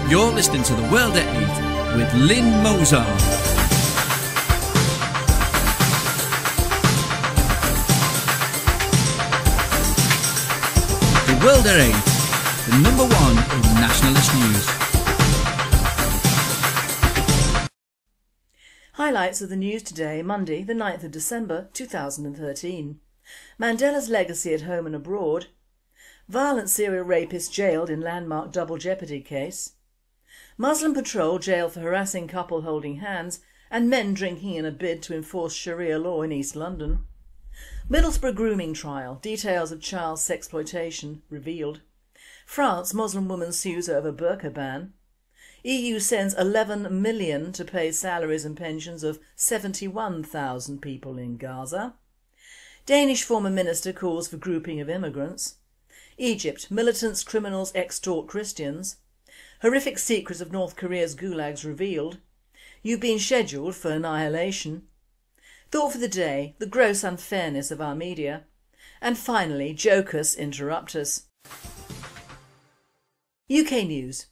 You're listening to The World at 8 with Lynn Mozart. The World at 8, the number one in nationalist news. Highlights of the news today, Monday the 9th of December 2013. Mandela's legacy at home and abroad. Violent serial rapist jailed in landmark double jeopardy case. Muslim patrol jailed for harassing couple holding hands, and men drinking in a bid to enforce Sharia law in East London. Middlesbrough grooming trial, details of child sexploitation revealed. France, Muslim woman sues over burka ban. EU sends 11 million to pay salaries and pensions of 71,000 people in Gaza. Danish former minister calls for grouping of immigrants. Egypt, militants, criminals extort Christians. Horrific secrets of North Korea's gulags revealed. You've been scheduled for annihilation. Thought for the day, the gross unfairness of our media. And finally, jokers interrupt us. UK news.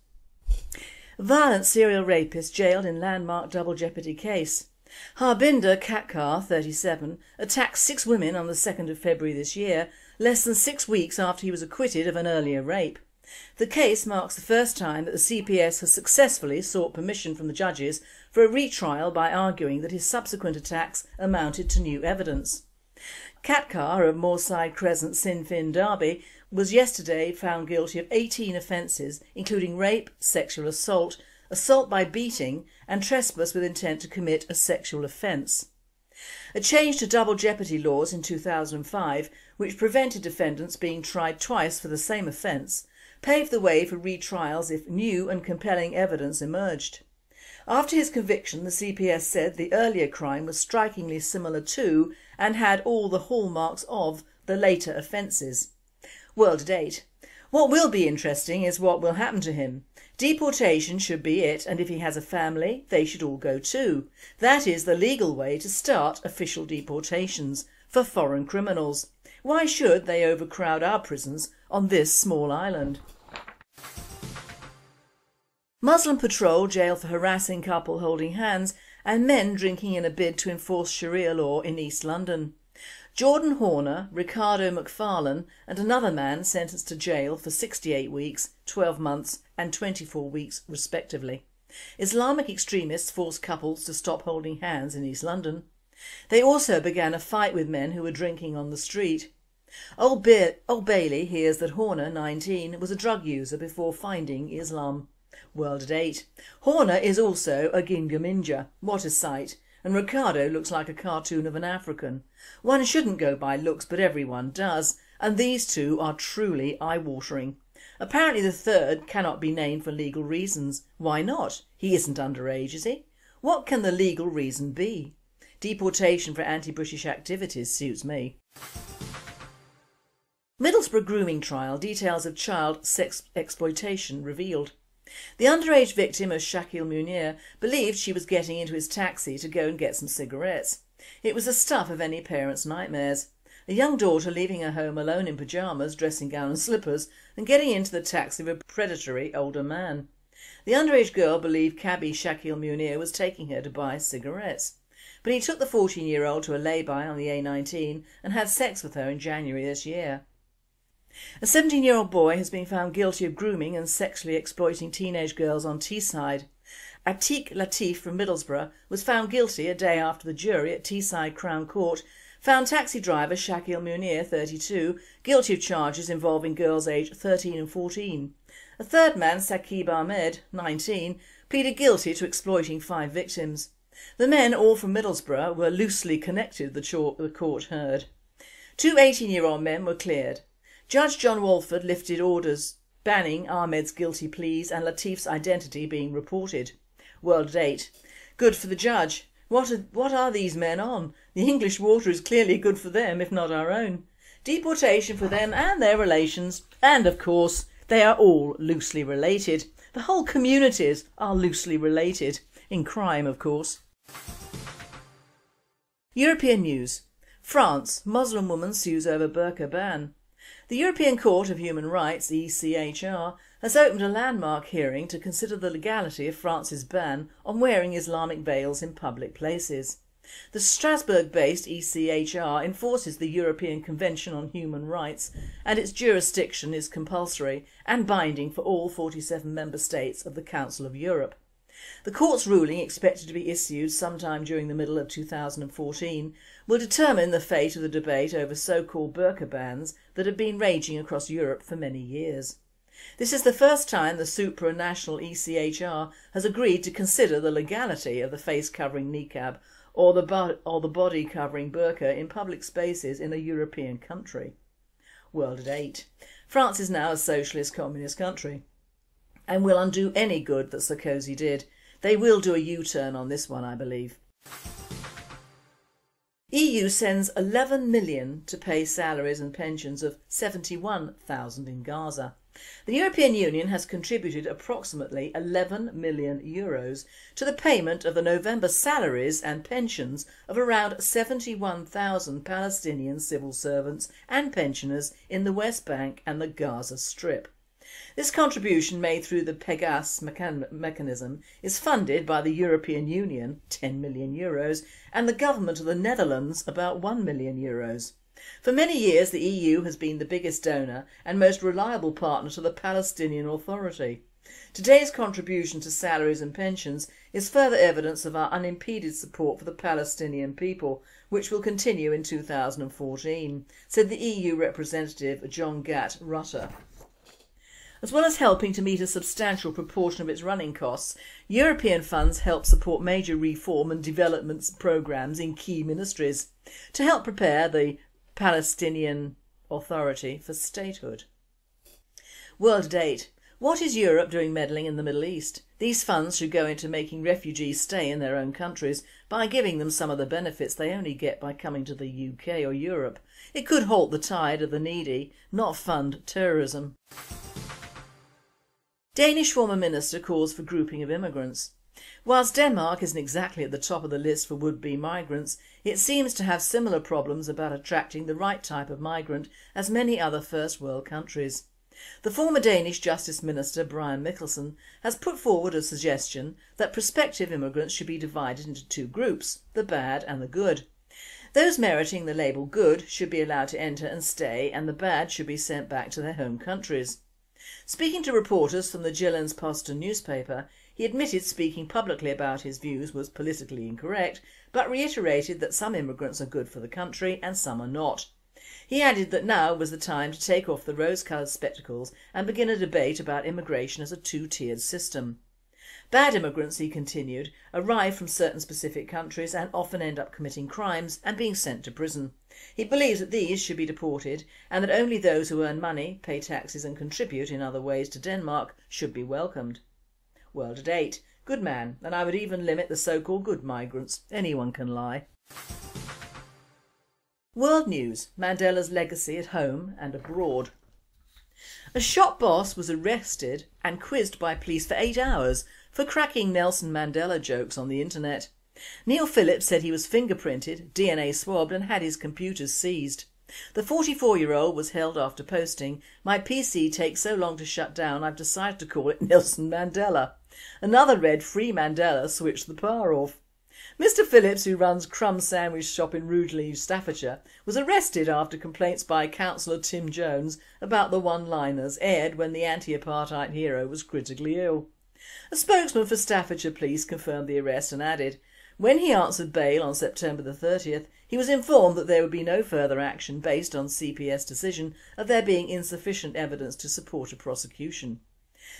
Violent serial rapist jailed in landmark double jeopardy case. Harbinder Katkar, 37, attacked 6 women on the 2nd of February this year, less than 6 weeks after he was acquitted of an earlier rape. The case marks the first time that the CPS has successfully sought permission from the judges for a retrial by arguing that his subsequent attacks amounted to new evidence. Katkar of Moorside Crescent Sinn Féin Derby was yesterday found guilty of 18 offences including rape, sexual assault, assault by beating and trespass with intent to commit a sexual offence. A change to double jeopardy laws in 2005, which prevented defendants being tried twice for the same offence, paved the way for retrials if new and compelling evidence emerged. After his conviction, the CPS said the earlier crime was strikingly similar to and had all the hallmarks of the later offences. World at 8. What will be interesting is what will happen to him. Deportation should be it, and if he has a family, they should all go too. That is the legal way to start official deportations for foreign criminals. Why should they overcrowd our prisons on this small island? Muslim patrol jailed for harassing couple holding hands and men drinking in a bid to enforce Sharia law in East London. Jordan Horner, Ricardo McFarlane and another man sentenced to jail for 68 weeks, 12 months and 24 weeks respectively. Islamic extremists forced couples to stop holding hands in East London. They also began a fight with men who were drinking on the street. Old Bailey hears that Horner, 19, was a drug user before finding Islam. World at 8. Horner is also a gingaminja. What a sight. And Ricardo looks like a cartoon of an African. One shouldn't go by looks, but everyone does, and these two are truly eye-watering. Apparently the third cannot be named for legal reasons. Why not? He isn't underage, is he? What can the legal reason be? Deportation for anti-British activities suits me. Middlesbrough grooming trial, details of child sex exploitation revealed. The underage victim of Shakil Munir believed she was getting into his taxi to go and get some cigarettes. It was the stuff of any parent's nightmares. A young daughter leaving her home alone in pyjamas, dressing gown and slippers and getting into the taxi of a predatory older man. The underage girl believed cabbie Shakil Munir was taking her to buy cigarettes. But he took the 14-year-old to a lay-by on the A19 and had sex with her in January this year. A 17-year-old boy has been found guilty of grooming and sexually exploiting teenage girls on Teesside. Atiq Latif from Middlesbrough was found guilty a day after the jury at Teesside Crown Court found taxi driver Shakil Munir, 32, guilty of charges involving girls aged 13 and 14. A third man, Saqib Ahmed, 19, pleaded guilty to exploiting 5 victims. The men, all from Middlesbrough, were loosely connected, the court heard. 2 18-year-old men were cleared. Judge John Walford lifted orders banning Ahmed's guilty pleas and Latif's identity being reported. World at 8. Good for the judge. What are these men on? The English water is clearly good for them, if not our own. Deportation for them and their relations, and of course they are all loosely related. The whole communities are loosely related, in crime of course. European news. France, Muslim woman sues over burka ban. The European Court of Human Rights, ECHR, has opened a landmark hearing to consider the legality of France's ban on wearing Islamic veils in public places. The Strasbourg-based ECHR enforces the European Convention on Human Rights, and its jurisdiction is compulsory and binding for all 47 member states of the Council of Europe. The court's ruling, expected to be issued sometime during the middle of 2014, will determine the fate of the debate over so-called burka bans that have been raging across Europe for many years. This is the first time the supranational ECHR has agreed to consider the legality of the face-covering niqab or the body-covering burqa in public spaces in a European country. World at 8. France is now a socialist communist country and will undo any good that Sarkozy did. They will do a U-turn on this one, I believe. EU sends 11 million to pay salaries and pensions of 71,000 in Gaza. The European Union has contributed approximately €11 million to the payment of the November salaries and pensions of around 71,000 Palestinian civil servants and pensioners in the West Bank and the Gaza Strip. This contribution, made through the Pegasus mechanism, is funded by the European Union, €10 million, and the government of the Netherlands, about €1 million. For many years the EU has been the biggest donor and most reliable partner to the Palestinian Authority. Today's contribution to salaries and pensions is further evidence of our unimpeded support for the Palestinian people, which will continue in 2014, said the EU representative John Gatt Rutter. As well as helping to meet a substantial proportion of its running costs, European funds help support major reform and development programmes in key ministries to help prepare the Palestinian Authority for statehood. World at 8. What is Europe doing meddling in the Middle East? These funds should go into making refugees stay in their own countries by giving them some of the benefits they only get by coming to the UK or Europe. It could halt the tide of the needy, not fund terrorism. Danish former minister calls for grouping of immigrants. Whilst Denmark isn't exactly at the top of the list for would-be migrants, it seems to have similar problems about attracting the right type of migrant as many other first world countries. The former Danish Justice Minister Brian Mikkelsen has put forward a suggestion that prospective immigrants should be divided into two groups, the bad and the good. Those meriting the label good should be allowed to enter and stay, and the bad should be sent back to their home countries. Speaking to reporters from the Jyllands-Posten newspaper, he admitted speaking publicly about his views was politically incorrect, but reiterated that some immigrants are good for the country and some are not. He added that now was the time to take off the rose-coloured spectacles and begin a debate about immigration as a two-tiered system. Bad immigrants, he continued, arrive from certain specific countries and often end up committing crimes and being sent to prison. He believes that these should be deported and that only those who earn money, pay taxes and contribute in other ways to Denmark should be welcomed. World at 8. Good man, and I would even limit the so-called good migrants. Anyone can lie. World news. Mandela's legacy at home and abroad. A shop boss was arrested and quizzed by police for 8 hours for cracking Nelson Mandela jokes on the internet. Neil Phillips said he was fingerprinted, DNA-swabbed and had his computers seized. The 44-year-old was held after posting, "My PC takes so long to shut down I've decided to call it Nelson Mandela." Another read, "Free Mandela, switch the power off." Mr Phillips, who runs Crumb Sandwich Shop in Rugeley, Staffordshire, was arrested after complaints by councillor Tim Jones about the one-liners aired when the anti-apartheid hero was critically ill. A spokesman for Staffordshire Police confirmed the arrest and added, when he answered bail on September the 30th, he was informed that there would be no further action based on CPS decision of there being insufficient evidence to support a prosecution.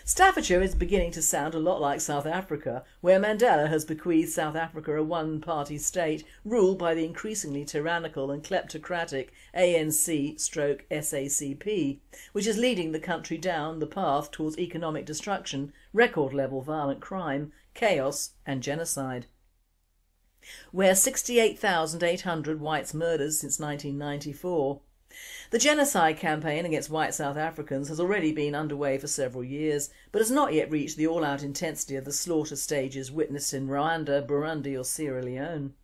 Staffordshire is beginning to sound a lot like South Africa, where Mandela has bequeathed South Africa a one-party state ruled by the increasingly tyrannical and kleptocratic ANC/SACP, which is leading the country down the path towards economic destruction, record-level violent crime, chaos and genocide. Where 68,800 whites murdered since 1994. The genocide campaign against white South Africans has already been underway for several years, but has not yet reached the all-out intensity of the slaughter stages witnessed in Rwanda, Burundi or Sierra Leone.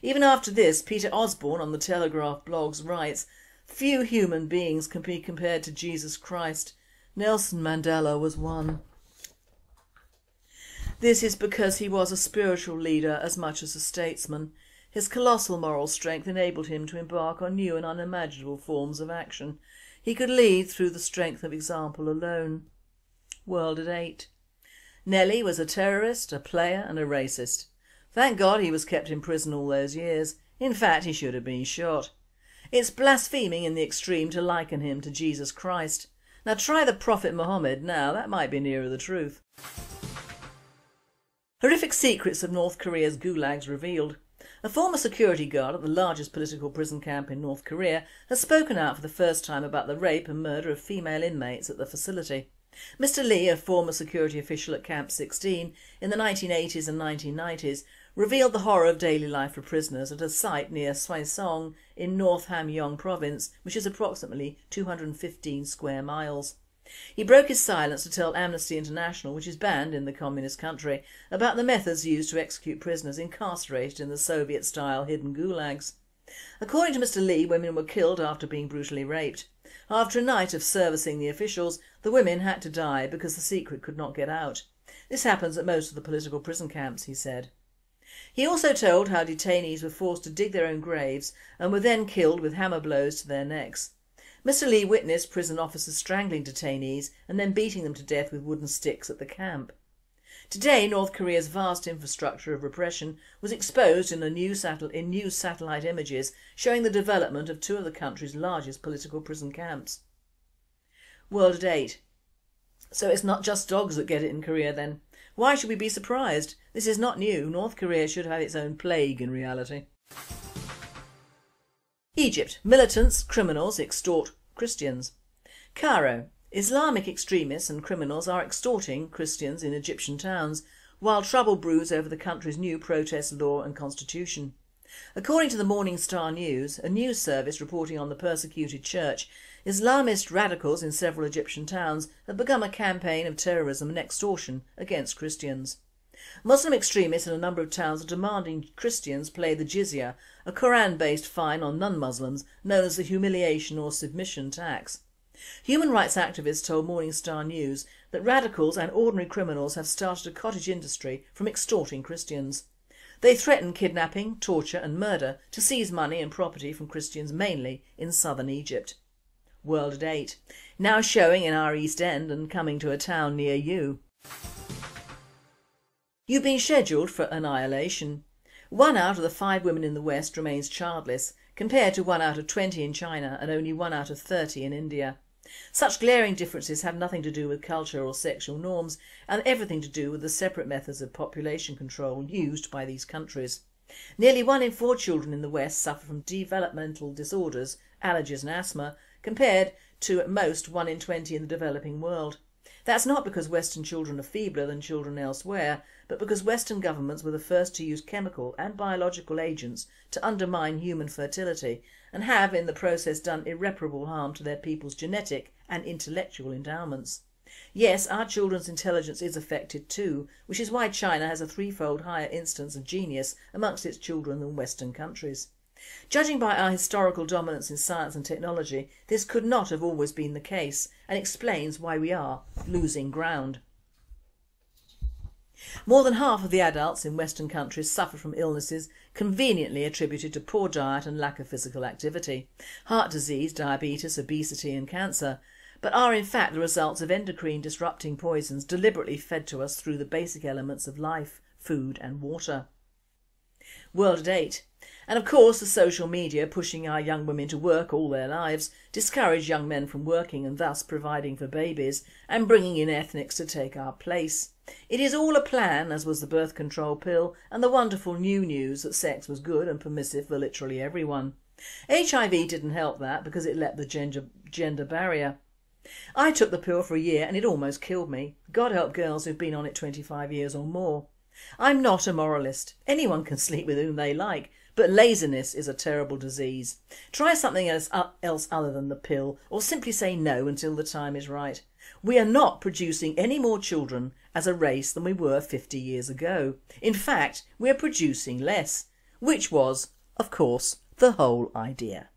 Even after this, Peter Oborne on the Telegraph blogs writes, Few human beings can be compared to Jesus Christ. Nelson Mandela was one. This is because he was a spiritual leader as much as a statesman. His colossal moral strength enabled him to embark on new and unimaginable forms of action. He could lead through the strength of example alone. World at 8. Nelly was a terrorist, a player and a racist. Thank God he was kept in prison all those years. In fact, he should have been shot. It's blaspheming in the extreme to liken him to Jesus Christ. Now try the Prophet Muhammad now, that might be nearer the truth. Horrific secrets of North Korea's gulags revealed. A former security guard at the largest political prison camp in North Korea has spoken out for the first time about the rape and murder of female inmates at the facility. Mr Lee, a former security official at Camp 16 in the 1980s and 1990s, revealed the horror of daily life for prisoners at a site near Swaesong in North Hamgyong province, which is approximately 215 square miles. He broke his silence to tell Amnesty International, which is banned in the communist country, about the methods used to execute prisoners incarcerated in the Soviet-style hidden gulags. According to Mr Lee, women were killed after being brutally raped. After a night of servicing the officials, the women had to die because the secret could not get out. This happens at most of the political prison camps, he said. He also told how detainees were forced to dig their own graves and were then killed with hammer blows to their necks. Mr Lee witnessed prison officers strangling detainees and then beating them to death with wooden sticks at the camp. Today, North Korea's vast infrastructure of repression was exposed in new satellite images showing the development of two of the country's largest political prison camps. World at 8. So it's not just dogs that get it in Korea then. Why should we be surprised? This is not new. North Korea should have its own plague in reality. Egypt. Militants, criminals extort Christians. Cairo. Islamic extremists and criminals are extorting Christians in Egyptian towns, while trouble brews over the country's new protest law and constitution. According to the Morning Star News, a news service reporting on the persecuted church, Islamist radicals in several Egyptian towns have begun a campaign of terrorism and extortion against Christians. Muslim extremists in a number of towns are demanding Christians pay the jizya, a Quran-based fine on non-Muslims known as the humiliation or submission tax. Human rights activists told Morning Star News that radicals and ordinary criminals have started a cottage industry from extorting Christians. They threaten kidnapping, torture and murder to seize money and property from Christians mainly in southern Egypt. World at 8. Now showing in our East End and coming to a town near you. You've been scheduled for annihilation. 1 out of the 5 women in the West remains childless, compared to 1 out of 20 in China and only 1 out of 30 in India. Such glaring differences have nothing to do with culture or sexual norms and everything to do with the separate methods of population control used by these countries. Nearly 1 in 4 children in the West suffer from developmental disorders, allergies and asthma, compared to at most 1 in 20 in the developing world. That's not because Western children are feebler than children elsewhere, but because Western governments were the first to use chemical and biological agents to undermine human fertility and have in the process done irreparable harm to their people's genetic and intellectual endowments. Yes, our children's intelligence is affected too, which is why China has a 3-fold higher instance of genius amongst its children than Western countries. Judging by our historical dominance in science and technology, this could not have always been the case and explains why we are losing ground. More than half of the adults in Western countries suffer from illnesses conveniently attributed to poor diet and lack of physical activity. Heart disease, diabetes, obesity and cancer, but are in fact the results of endocrine disrupting poisons deliberately fed to us through the basic elements of life, food and water. World at 8. And of course the social media pushing our young women to work all their lives discourage young men from working and thus providing for babies and bringing in ethnics to take our place. It is all a plan, as was the birth control pill and the wonderful new news that sex was good and permissive for literally everyone. HIV didn't help that because it leapt the gender barrier. I took the pill for a year and it almost killed me. God help girls who've been on it 25 years or more. I'm not a moralist. Anyone can sleep with whom they like, but laziness is a terrible disease. Try something else other than the pill, or simply say no until the time is right. We are not producing any more children as a race than we were 50 years ago. In fact, we are producing less, which was, of course, the whole idea.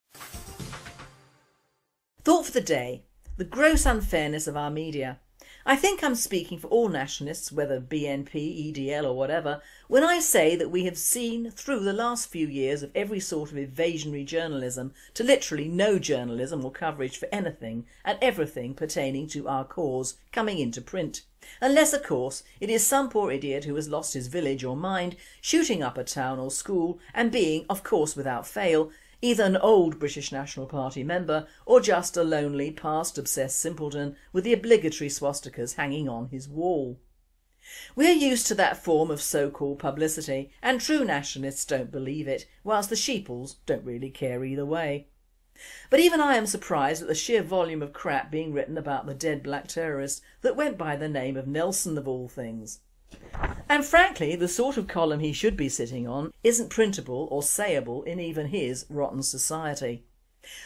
Thought for the day: the gross unfairness of our media. I think I'm speaking for all nationalists, whether BNP, EDL or whatever, when I say that we have seen through the last few years of every sort of evasionary journalism to literally no journalism or coverage for anything and everything pertaining to our cause coming into print. Unless of course it is some poor idiot who has lost his village or mind shooting up a town or school and being, of course without fail, either an old British National Party member or just a lonely past obsessed simpleton with the obligatory swastikas hanging on his wall. We're used to that form of so-called publicity and true nationalists don't believe it, whilst the sheeples don't really care either way. But even I am surprised at the sheer volume of crap being written about the dead black terrorist that went by the name of Nelson of all things. And frankly, the sort of column he should be sitting on isn't printable or sayable in even his rotten society.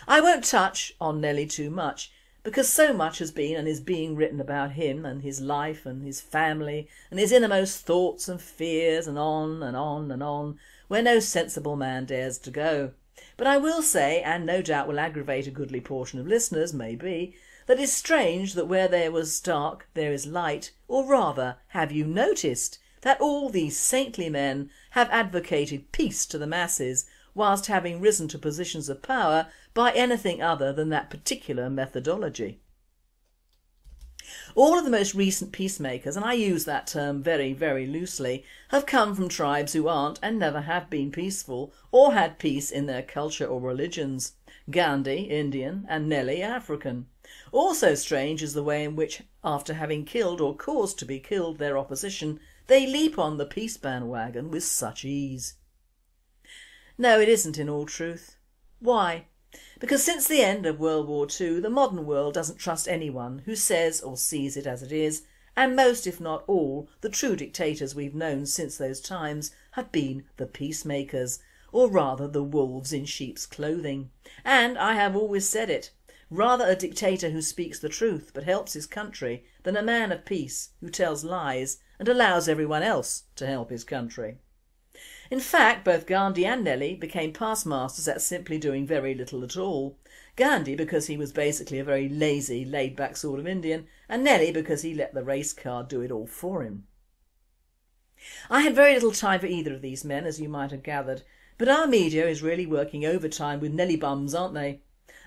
I won't touch on Nelly too much, because so much has been and is being written about him and his life and his family and his innermost thoughts and fears and on and on and on, where no sensible man dares to go. But I will say, and no doubt will aggravate a goodly portion of listeners, maybe, that it's strange that where there was dark there is light, or rather, have you noticed that all these saintly men have advocated peace to the masses whilst having risen to positions of power by anything other than that particular methodology? All of the most recent peacemakers, and I use that term very, very loosely, have come from tribes who aren't and never have been peaceful or had peace in their culture or religions. Gandhi, Indian, and Nelly, African. Also strange is the way in which, after having killed or caused to be killed their opposition, they leap on the peace bandwagon with such ease. No, it isn't in all truth. Why? Because since the end of World War II, the modern world doesn't trust anyone who says or sees it as it is, and most, if not all, the true dictators we've known since those times have been the peacemakers, or rather the wolves in sheep's clothing. And I have always said it, rather a dictator who speaks the truth but helps his country than a man of peace who tells lies and allows everyone else to help his country. In fact, both Gandhi and Nelly became past masters at simply doing very little at all. Gandhi because he was basically a very lazy, laid-back sort of Indian, and Nelly because he let the race card do it all for him. I had very little time for either of these men, as you might have gathered, but our media is really working overtime with Nelly bums, aren't they?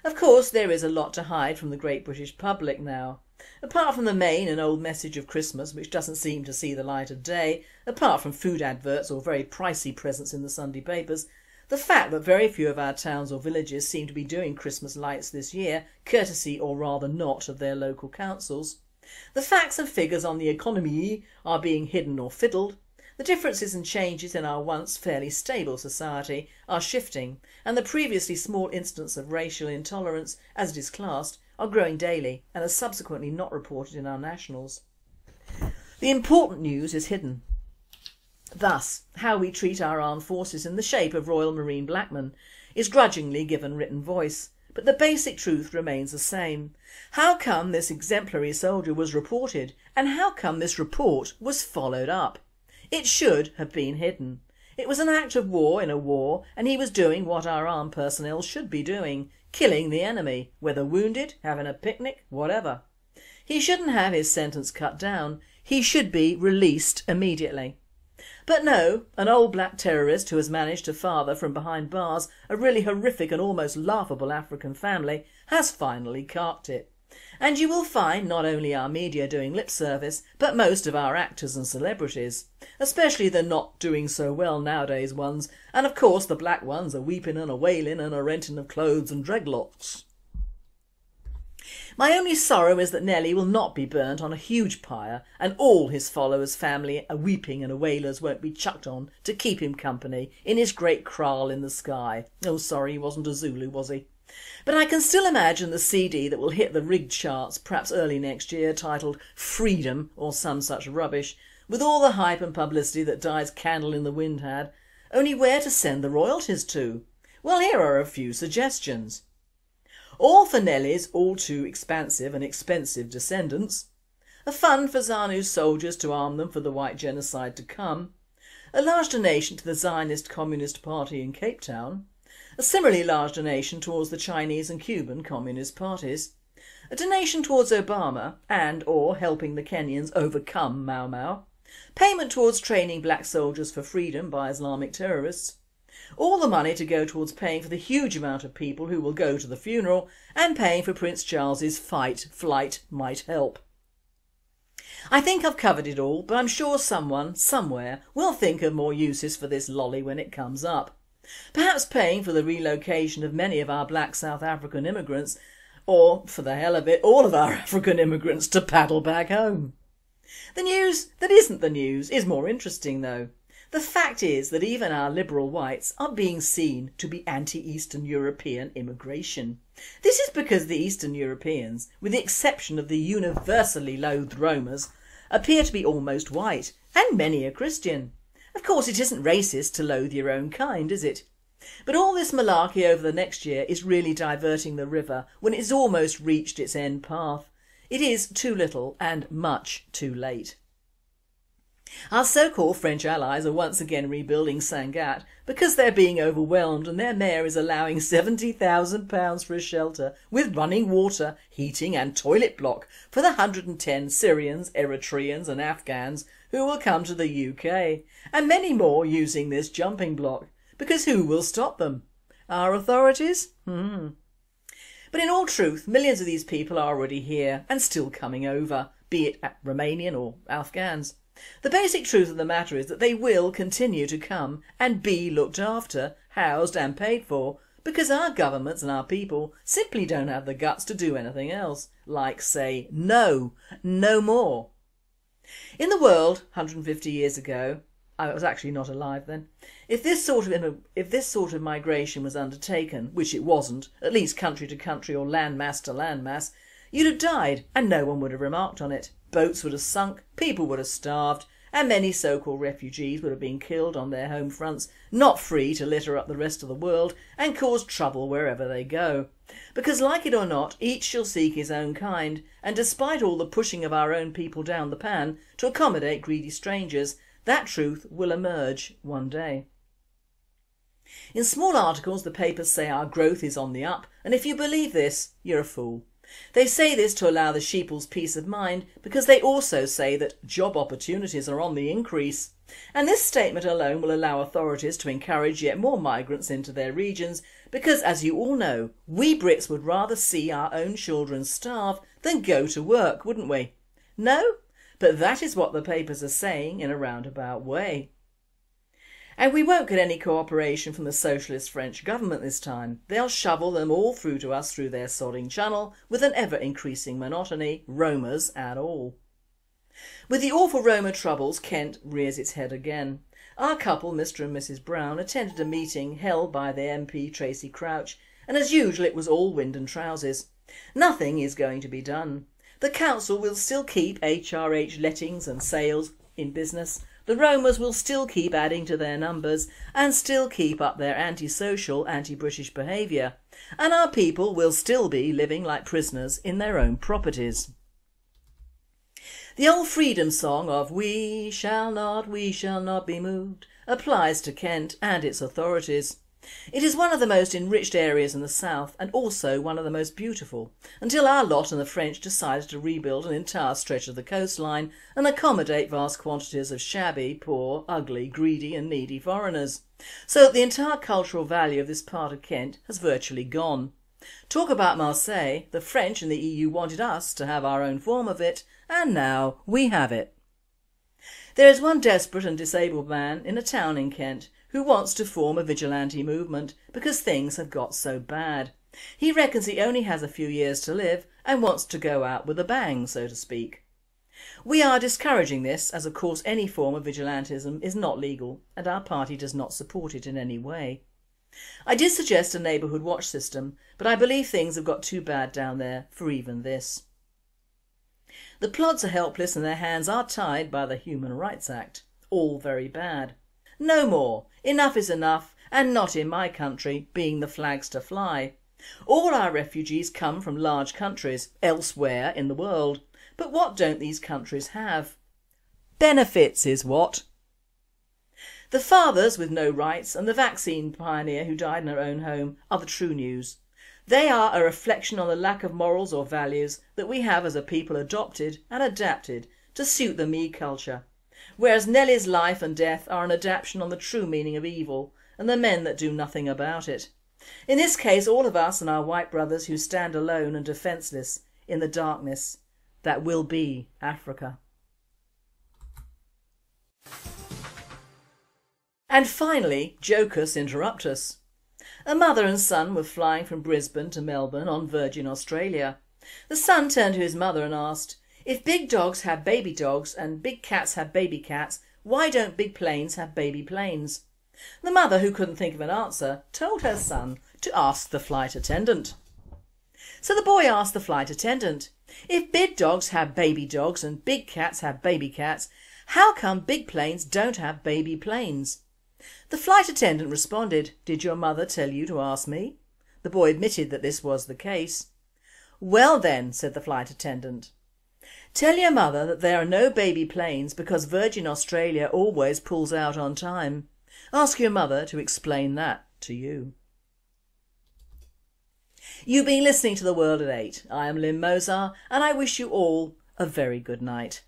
Of course there is a lot to hide from the great British public now. Apart from the main and old message of Christmas, which doesn't seem to see the light of day, apart from food adverts or very pricey presents in the Sunday papers, the fact that very few of our towns or villages seem to be doing Christmas lights this year, courtesy or rather not of their local councils, the facts and figures on the economy are being hidden or fiddled, the differences and changes in our once fairly stable society are shifting, and the previously small instance of racial intolerance, as it is classed, are growing daily and are subsequently not reported in our nationals. The important news is hidden. Thus, how we treat our armed forces in the shape of Royal Marine blackmen is grudgingly given written voice, but the basic truth remains the same. How come this exemplary soldier was reported, and how come this report was followed up? It should have been hidden. It was an act of war in a war, and he was doing what our armed personnel should be doing, killing the enemy, whether wounded, having a picnic, whatever. He shouldn't have his sentence cut down. He should be released immediately. But no, an old black terrorist who has managed to father from behind bars a really horrific and almost laughable African family has finally carked it. And you will find not only our media doing lip service, but most of our actors and celebrities, especially the not doing so well nowadays ones, and of course the black ones are weeping and a wailing and a renting of clothes and dreadlocks. My only sorrow is that Nelly will not be burnt on a huge pyre, and all his followers' family a weeping and a wailers won't be chucked on to keep him company in his great kraal in the sky. Oh sorry, he wasn't a Zulu, was he? But I can still imagine the CD that will hit the rigged charts perhaps early next year, titled Freedom or some such rubbish, with all the hype and publicity that Di's Candle in the Wind had, only where to send the royalties to? Well, here are a few suggestions. All for Nelly's all too expansive and expensive descendants, a fund for ZANU's soldiers to arm them for the white genocide to come, a large donation to the Zionist Communist Party in Cape Town, a similarly large donation towards the Chinese and Cuban Communist parties, a donation towards Obama and or helping the Kenyans overcome Mau Mau, payment towards training black soldiers for freedom by Islamic terrorists, all the money to go towards paying for the huge amount of people who will go to the funeral and paying for Prince Charles's flight might help. I think I've covered it all, but I'm sure someone, somewhere, will think of more uses for this lolly when it comes up. Perhaps paying for the relocation of many of our black South African immigrants, or, for the hell of it, all of our African immigrants to paddle back home. The news that isn't the news is more interesting though. The fact is that even our liberal whites are being seen to be anti-Eastern European immigration. This is because the Eastern Europeans, with the exception of the universally loathed Romas, appear to be almost white, and many are Christian. Of course it isn't racist to loathe your own kind, is it? But all this malarkey over the next year is really diverting the river when it's almost reached its end path. It is too little and much too late. Our so-called French allies are once again rebuilding Sangatte because they're being overwhelmed and their mayor is allowing £70,000 for a shelter with running water, heating and toilet block for the 110 Syrians, Eritreans and Afghans who will come to the UK, and many more using this jumping block, because who will stop them? Our authorities? But in all truth, millions of these people are already here and still coming over, be it Romanian or Afghans. The basic truth of the matter is that they will continue to come and be looked after, housed and paid for, because our governments and our people simply don't have the guts to do anything else, like say no more. In the world 150 years ago, I was actually not alive then, if this sort of migration was undertaken, which it wasn't, at least country to country or landmass to landmass, you'd have died and no one would have remarked on it. Boats would have sunk, people would have starved, and many so-called refugees would have been killed on their home fronts, not free to litter up the rest of the world and cause trouble wherever they go. Because like it or not, each shall seek his own kind, and despite all the pushing of our own people down the pan to accommodate greedy strangers, that truth will emerge one day. In small articles the papers say our growth is on the up, and if you believe this, you're a fool. They say this to allow the sheeple's peace of mind because they also say that job opportunities are on the increase. And this statement alone will allow authorities to encourage yet more migrants into their regions because, as you all know, we Brits would rather see our own children starve than go to work, wouldn't we? No? But that is what the papers are saying in a roundabout way. And we won't get any cooperation from the socialist French government this time. They'll shovel them all through to us through their sodding channel with an ever-increasing monotony, Romas and all. With the awful Roma troubles, Kent rears its head again. Our couple, Mr and Mrs Brown, attended a meeting held by their MP Tracy Crouch, and as usual it was all wind and trousers. Nothing is going to be done. The council will still keep HRH lettings and sales in business. The Romas will still keep adding to their numbers and still keep up their antisocial, anti-British behaviour, and our people will still be living like prisoners in their own properties. The old freedom song of we shall not be moved applies to Kent and its authorities. It is one of the most enriched areas in the south and also one of the most beautiful, until our lot and the French decided to rebuild an entire stretch of the coastline and accommodate vast quantities of shabby, poor, ugly, greedy and needy foreigners, so that the entire cultural value of this part of Kent has virtually gone. Talk about Marseille, the French and the EU wanted us to have our own form of it, and now we have it. There is one desperate and disabled man in a town in Kent who wants to form a vigilante movement because things have got so bad. He reckons he only has a few years to live and wants to go out with a bang, so to speak. We are discouraging this as of course any form of vigilantism is not legal and our party does not support it in any way. I did suggest a neighbourhood watch system, but I believe things have got too bad down there for even this. The plods are helpless and their hands are tied by the Human Rights Act. All very bad. No more. Enough is enough, and not in my country being the flags to fly. All our refugees come from large countries elsewhere in the world, but what don't these countries have? Benefits is what. The fathers with no rights and the vaccine pioneer who died in her own home are the true news. They are a reflection on the lack of morals or values that we have as a people adopted and adapted to suit the me culture, whereas Nellie's life and death are an adaptation on the true meaning of evil and the men that do nothing about it. In this case, all of us and our white brothers who stand alone and defenceless in the darkness that will be Africa. And finally, jocus interruptus. A mother and son were flying from Brisbane to Melbourne on Virgin Australia. The son turned to his mother and asked, "If big dogs have baby dogs and big cats have baby cats, why don't big planes have baby planes?" The mother, who couldn't think of an answer, told her son to ask the flight attendant. So the boy asked the flight attendant, "If big dogs have baby dogs and big cats have baby cats, how come big planes don't have baby planes?" The flight attendant responded, "Did your mother tell you to ask me?" The boy admitted that this was the case. "Well then," said the flight attendant, "tell your mother that there are no baby planes because Virgin Australia always pulls out on time. Ask your mother to explain that to you." You've been listening to The World at 8. I am Lynn Mozar and I wish you all a very good night.